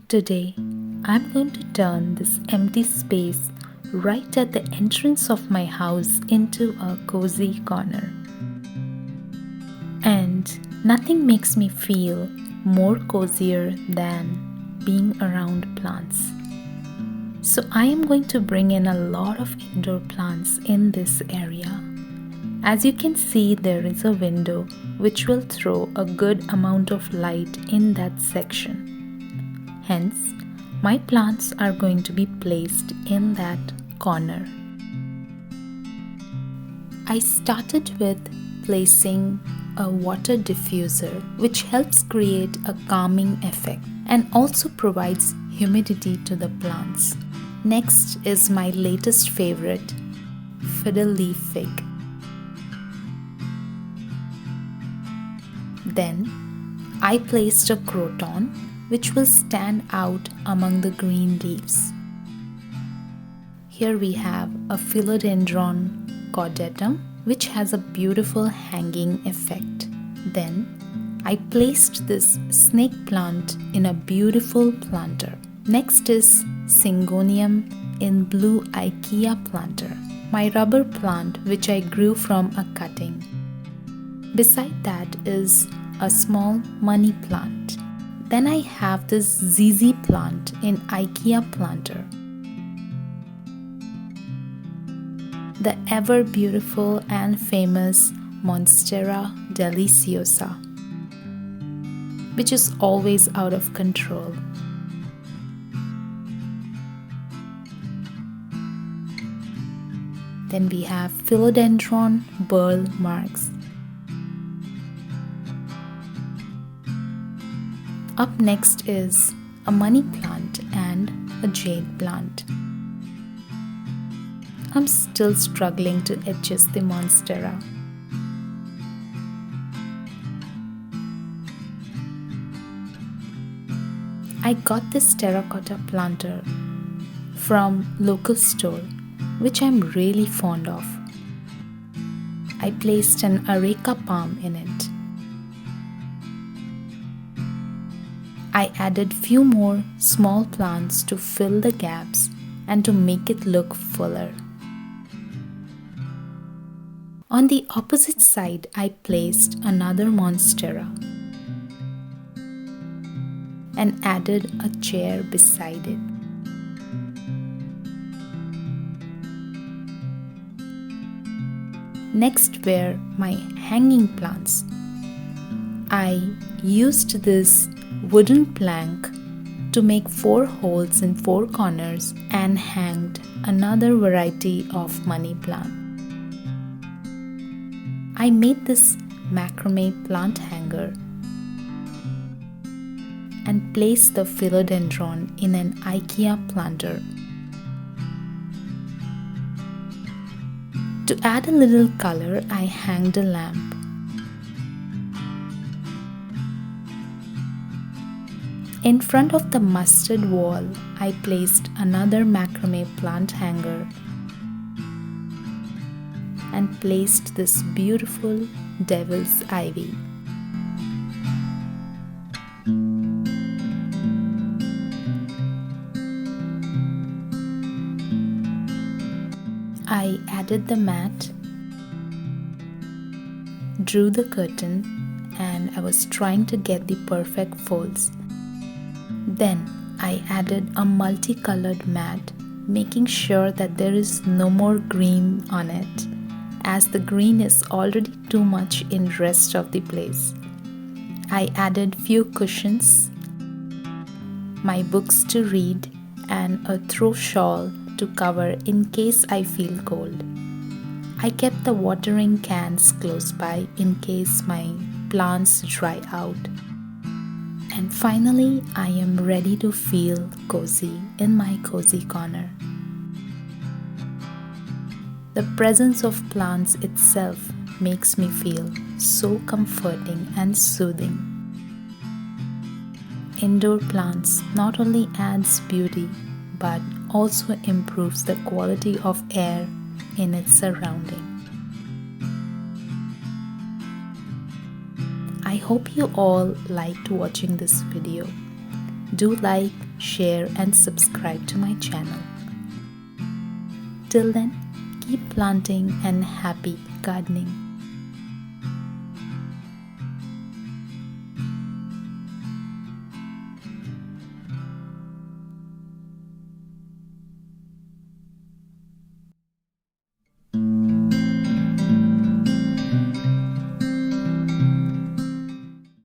Today, I'm going to turn this empty space right at the entrance of my house into a cozy corner. And nothing makes me feel more cozier than being around plants. So I am going to bring in a lot of indoor plants in this area. As you can see, there is a window which will throw a good amount of light in that section. Hence, my plants are going to be placed in that corner. I started with placing a water diffuser which helps create a calming effect and also provides humidity to the plants. Next is my latest favorite, fiddle leaf fig. Then I placed a croton which will stand out among the green leaves. Here we have a philodendron cordatum which has a beautiful hanging effect. Then I placed this snake plant in a beautiful planter. Next is Syngonium in blue IKEA planter, my rubber plant which I grew from a cutting. Beside that is a small money plant. Then I have this ZZ plant in IKEA planter. The ever beautiful and famous Monstera deliciosa, which is always out of control. Then we have Philodendron burl marks. Up next is a money plant and a jade plant. I'm still struggling to adjust the monstera. I got this terracotta planter from local store, which I'm really fond of. I placed an areca palm in it. I added few more small plants to fill the gaps and to make it look fuller. On the opposite side, I placed another monstera and added a chair beside it. Next were my hanging plants. I used this wooden plank to make 4 holes in 4 corners and hanged another variety of money plant. I made this macrame plant hanger and placed the philodendron in an IKEA planter. To add a little color, I hanged a lamp. In front of the mustard wall, I placed another macrame plant hanger and placed this beautiful devil's ivy. I added the mat, drew the curtain, and I was trying to get the perfect folds. Then I added a multicolored mat, making sure that there is no more green on it, as the green is already too much in rest of the place. I added few cushions, my books to read, and a throw shawl to cover in case I feel cold. I kept the watering cans close by in case my plants dry out. And finally, I am ready to feel cozy in my cozy corner. The presence of plants itself makes me feel so comforting and soothing. indoor plants not only adds beauty but also improves the quality of air in its surrounding. I hope you all liked watching this video. Do like, share and subscribe to my channel. Till then, keep planting and happy gardening.